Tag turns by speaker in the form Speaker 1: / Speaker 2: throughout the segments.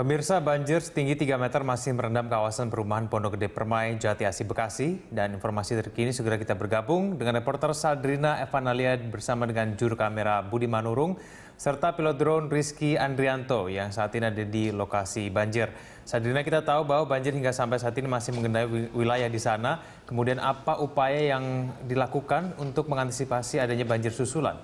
Speaker 1: Pemirsa, banjir setinggi 3 meter masih merendam kawasan perumahan Pondok Gede Permai, Jati Asih, Bekasi. Dan informasi terkini segera kita bergabung dengan reporter Saldrina Evanalia bersama dengan juru kamera Budi Manurung, serta pilot drone Rizky Andrianto yang saat ini ada di lokasi banjir. Saldrina, kita tahu bahwa banjir hingga sampai saat ini masih mengenai wilayah di sana. Kemudian apa upaya yang dilakukan untuk mengantisipasi adanya banjir susulan?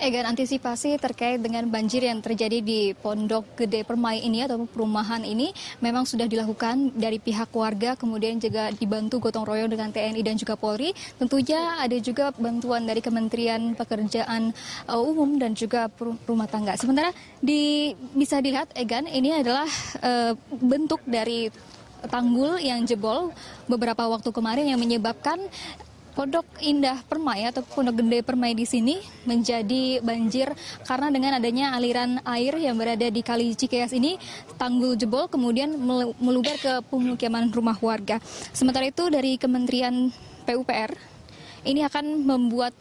Speaker 2: Egan, antisipasi terkait dengan banjir yang terjadi di Pondok Gede Permai ini atau perumahan ini memang sudah dilakukan dari pihak warga, kemudian juga dibantu gotong royong dengan TNI dan juga Polri. Tentunya ada juga bantuan dari Kementerian Pekerjaan Umum dan juga Rumah Tangga. Sementara bisa dilihat, Egan, ini adalah bentuk dari tanggul yang jebol beberapa waktu kemarin yang menyebabkan Pondok Indah Permai atau Pondok Gede Permai di sini menjadi banjir karena dengan adanya aliran air yang berada di Kali Cikeas ini, tanggul jebol kemudian meluber ke pemukiman rumah warga. Sementara itu dari Kementerian PUPR ini akan membuat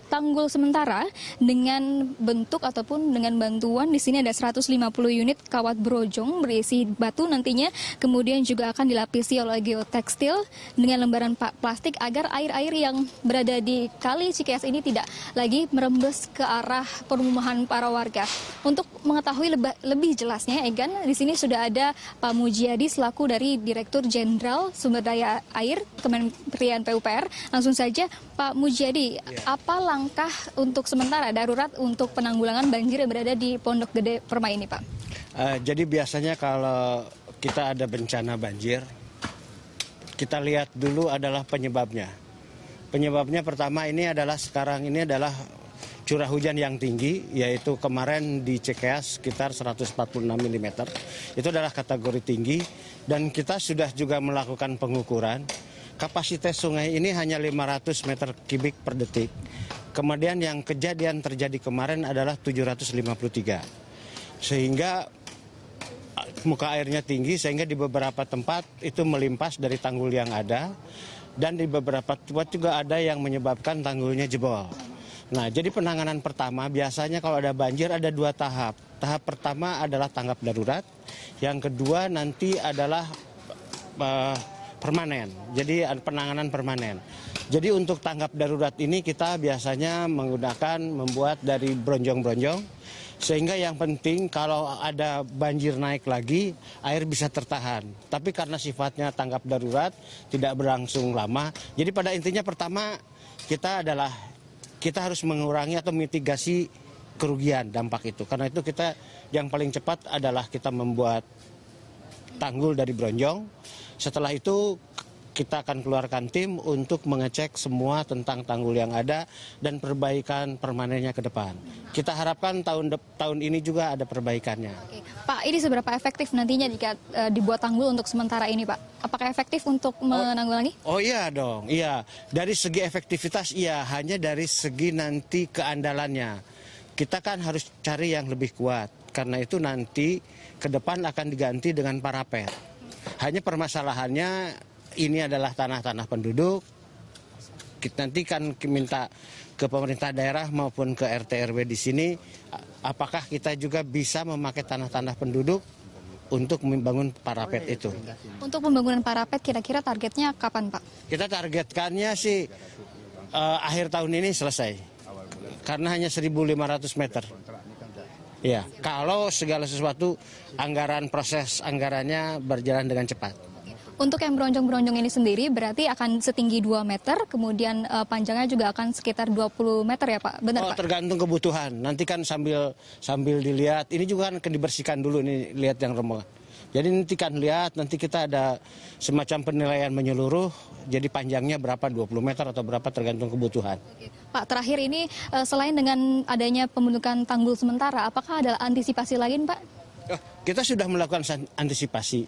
Speaker 2: tanggul sementara dengan bentuk ataupun dengan bantuan. Di sini ada 150 unit kawat brojong berisi batu nantinya, kemudian juga akan dilapisi oleh geotekstil dengan lembaran plastik agar air-air yang berada di Kali Cikeas ini tidak lagi merembes ke arah perumahan para warga. Untuk mengetahui lebih jelasnya, Egan, di sini sudah ada Pak Mujiadi selaku dari Direktur Jenderal Sumber Daya Air Kementerian PUPR. Langsung saja, Pak Mujiadi, apa langkah untuk sementara darurat untuk penanggulangan banjir yang berada di Pondok Gede Permai ini, Pak?
Speaker 3: Jadi biasanya kalau kita ada bencana banjir, kita lihat dulu adalah penyebabnya. Penyebabnya pertama sekarang ini adalah curah hujan yang tinggi, yaitu kemarin di Cikeas sekitar 146 mm. Itu adalah kategori tinggi, dan kita sudah juga melakukan pengukuran. Kapasitas sungai ini hanya 500 meter kubik per detik. Kemudian yang kejadian terjadi kemarin adalah 753. Sehingga muka airnya tinggi, sehingga di beberapa tempat itu melimpas dari tanggul yang ada. Dan di beberapa tempat juga ada yang menyebabkan tanggulnya jebol. Nah, jadi penanganan pertama biasanya kalau ada banjir ada 2 tahap. Tahap pertama adalah tanggap darurat. Yang kedua nanti adalah permanen, jadi penanganan permanen. Jadi untuk tanggap darurat ini kita biasanya membuat dari bronjong-bronjong, sehingga yang penting kalau ada banjir naik lagi, air bisa tertahan. Tapi karena sifatnya tanggap darurat, tidak berlangsung lama. Jadi pada intinya pertama kita harus mengurangi atau mitigasi kerugian dampak itu. Karena itu kita yang paling cepat adalah kita membuat tanggul dari bronjong. Setelah itu kita akan keluarkan tim untuk mengecek semua tentang tanggul yang ada dan perbaikan permanennya ke depan. Kita harapkan tahun ini juga ada perbaikannya.
Speaker 2: Oke. Pak, ini seberapa efektif nantinya jika dibuat tanggul untuk sementara ini, Pak? Apakah efektif untuk menanggulangi?
Speaker 3: Oh iya dong, iya. Dari segi efektivitas iya, hanya dari segi nanti keandalannya. Kita kan harus cari yang lebih kuat, karena itu nanti ke depan akan diganti dengan parapet. Hanya permasalahannya ini adalah tanah-tanah penduduk. Kita nanti kan minta ke pemerintah daerah maupun ke RT RW di sini, apakah kita juga bisa memakai tanah-tanah penduduk untuk membangun parapet itu.
Speaker 2: Untuk pembangunan parapet kira-kira targetnya kapan, Pak?
Speaker 3: Kita targetkannya sih akhir tahun ini selesai. Karena hanya 1.500 meter. Ya, kalau segala sesuatu proses anggarannya berjalan dengan cepat.
Speaker 2: Untuk yang bronjong-bronjong ini sendiri berarti akan setinggi 2 meter, kemudian panjangnya juga akan sekitar 20 meter ya, Pak? Benar, Pak?
Speaker 3: Tergantung kebutuhan. Nanti kan sambil dilihat, ini juga akan dibersihkan dulu nih, lihat yang remah. Jadi nanti kan lihat, nanti kita ada semacam penilaian menyeluruh, jadi panjangnya berapa, 20 meter atau berapa tergantung kebutuhan.
Speaker 2: Oke. Pak, terakhir ini selain dengan adanya pembentukan tanggul sementara, apakah ada antisipasi lain, Pak?
Speaker 3: Kita sudah melakukan antisipasi.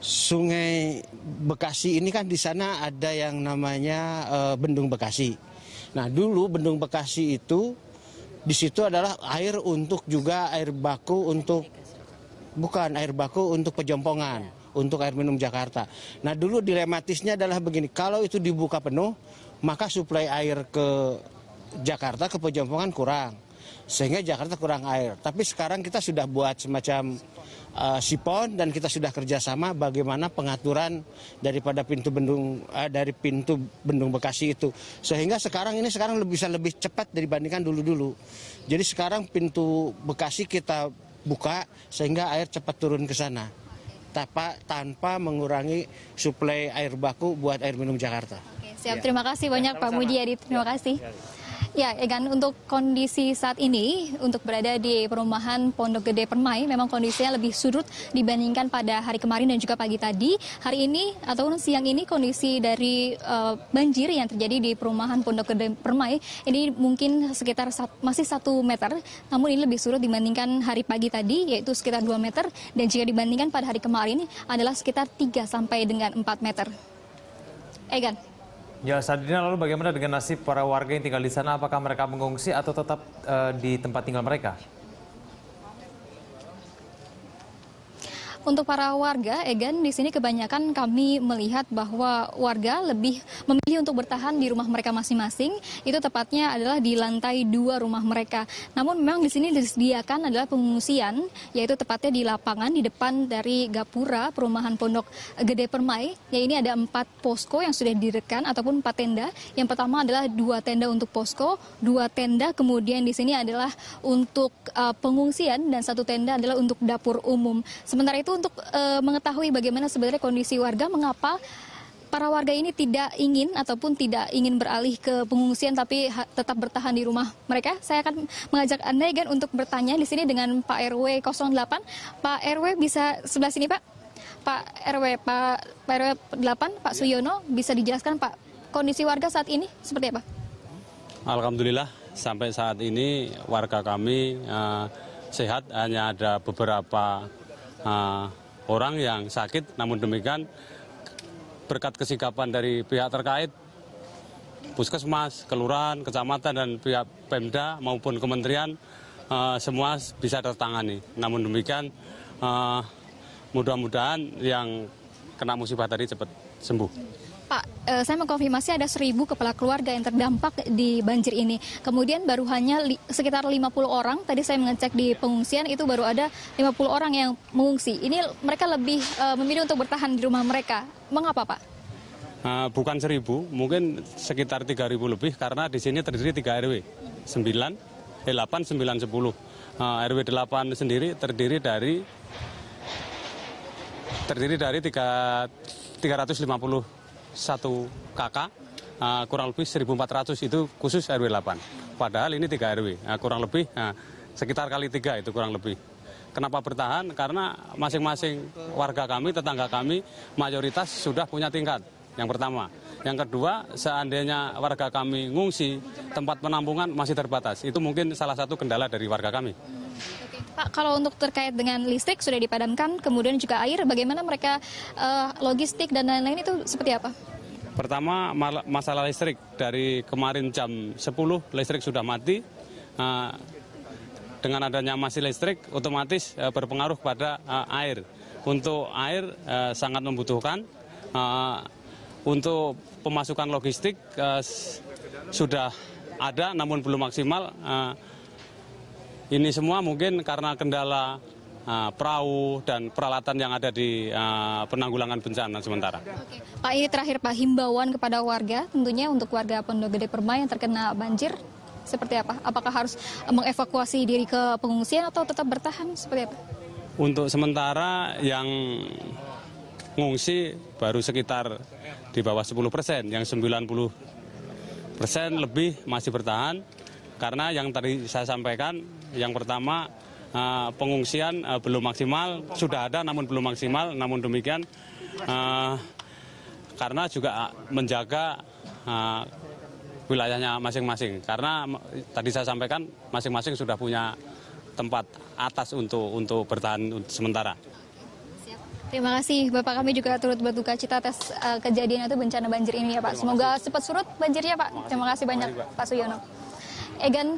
Speaker 3: Sungai Bekasi ini kan di sana ada yang namanya Bendung Bekasi. Nah, dulu Bendung Bekasi itu di situ adalah air untuk juga air baku untuk pejompongan, untuk air minum Jakarta. Nah, dulu dilematisnya adalah begini, kalau itu dibuka penuh, maka suplai air ke Jakarta, ke pejompongan kurang. sehingga Jakarta kurang air. Tapi sekarang kita sudah buat semacam sipon dan kita sudah kerjasama bagaimana pengaturan daripada pintu bendung Bekasi itu, sehingga sekarang bisa lebih cepat dibandingkan dulu. Jadi sekarang pintu Bekasi kita buka sehingga air cepat turun ke sana tanpa mengurangi suplai air baku buat air minum Jakarta.
Speaker 2: Oke, siap, terima kasih banyak Pak Mujiadi, terima kasih. Ya, Egan, untuk kondisi saat ini, untuk berada di perumahan Pondok Gede Permai, memang kondisinya lebih surut dibandingkan pada hari kemarin dan juga pagi tadi. Hari ini, ataupun siang ini, kondisi dari banjir yang terjadi di perumahan Pondok Gede Permai, ini mungkin sekitar masih 1 meter, namun ini lebih surut dibandingkan hari pagi tadi, yaitu sekitar 2 meter, dan jika dibandingkan pada hari kemarin, adalah sekitar 3 sampai dengan 4 meter. Egan.
Speaker 1: Ya, Sadrina, lalu bagaimana dengan nasib para warga yang tinggal di sana? Apakah mereka mengungsi atau tetap di tempat tinggal mereka?
Speaker 2: Untuk para warga, Egan, di sini kebanyakan kami melihat bahwa warga lebih memilih untuk bertahan di rumah mereka masing-masing. Itu tepatnya adalah di lantai 2 rumah mereka. Namun memang di sini disediakan adalah pengungsian, yaitu tepatnya di lapangan di depan dari gapura perumahan Pondok Gede Permai. Ya, ini ada 4 posko yang sudah didirikan ataupun 4 tenda. Yang pertama adalah 2 tenda untuk posko, 2 tenda kemudian di sini adalah untuk pengungsian dan 1 tenda adalah untuk dapur umum. Sementara itu untuk mengetahui bagaimana sebenarnya kondisi warga, mengapa para warga ini tidak ingin ataupun tidak ingin beralih ke pengungsian tapi tetap bertahan di rumah mereka, saya akan mengajak Anda, Egan, untuk bertanya di sini dengan Pak RW 08. Pak RW bisa sebelah sini, Pak. Pak RW 8, Pak Suyono, bisa dijelaskan, Pak, kondisi warga saat ini seperti apa?
Speaker 4: Alhamdulillah, sampai saat ini warga kami sehat, hanya ada beberapa orang yang sakit. Namun demikian, berkat kesikapan dari pihak terkait, puskesmas, kelurahan, kecamatan, dan pihak Pemda maupun kementerian, semua bisa tertangani. Namun demikian, mudah-mudahan yang kena musibah tadi cepat sembuh.
Speaker 2: Pak, saya mengkonfirmasi ada 1.000 kepala keluarga yang terdampak di banjir ini. Kemudian baru hanya sekitar 50 orang, tadi saya mengecek di pengungsian itu baru ada 50 orang yang mengungsi. Ini mereka lebih memilih untuk bertahan di rumah mereka. Mengapa, Pak?
Speaker 4: Bukan 1.000, mungkin sekitar 3.000 lebih, karena di sini terdiri 3 RW, 8, 9, 10. RW 8 sendiri terdiri dari 351 kakak, kurang lebih 1.400 itu khusus RW 8. Padahal ini 3 RW, kurang lebih sekitar kali 3 itu kurang lebih. Kenapa bertahan? Karena masing-masing warga kami, tetangga kami, mayoritas sudah punya tingkat. Yang pertama. Yang kedua, seandainya warga kami ngungsi, tempat penampungan masih terbatas. Itu mungkin salah satu kendala dari warga kami.
Speaker 2: Oke. Pak, kalau untuk terkait dengan listrik sudah dipadamkan, kemudian juga air, bagaimana mereka logistik dan lain-lain itu seperti apa?
Speaker 4: Pertama, masalah listrik. Dari kemarin jam 10, listrik sudah mati. Dengan adanya mati listrik, otomatis berpengaruh pada air. Untuk air sangat membutuhkan. Untuk pemasukan logistik sudah ada, namun belum maksimal. Ini semua mungkin karena kendala perahu dan peralatan yang ada di penanggulangan bencana sementara.
Speaker 2: Oke. Pak, ini terakhir, Pak, himbauan kepada warga, tentunya untuk warga Pondok Gede Permai yang terkena banjir, seperti apa? Apakah harus mengevakuasi diri ke pengungsian atau tetap bertahan, seperti apa?
Speaker 4: Untuk sementara yang ngungsi baru sekitar di bawah 10%, yang 90% lebih masih bertahan. Karena yang tadi saya sampaikan, yang pertama pengungsian belum maksimal, sudah ada namun belum maksimal. Namun demikian karena juga menjaga wilayahnya masing-masing. Karena tadi saya sampaikan masing-masing sudah punya tempat atas untuk bertahan sementara.
Speaker 2: Terima kasih, Bapak, kami juga turut berduka cita atas kejadian itu, bencana banjir ini ya, Pak. Semoga cepat surut banjirnya, Pak. Terima kasih banyak, Pak Suyono. Egan,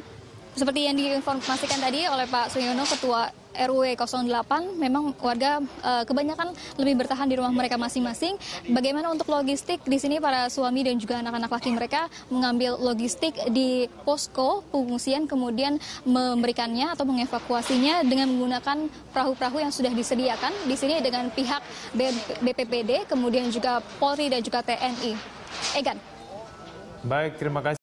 Speaker 2: seperti yang diinformasikan tadi oleh Pak Suyono, Ketua RW 08 memang warga kebanyakan lebih bertahan di rumah mereka masing-masing. Bagaimana untuk logistik di sini, para suami dan juga anak-anak laki mereka mengambil logistik di posko pengungsian, kemudian memberikannya atau mengevakuasinya dengan menggunakan perahu-perahu yang sudah disediakan di sini dengan pihak BPBD, kemudian juga Polri dan juga TNI. Egan.
Speaker 1: Baik, terima kasih.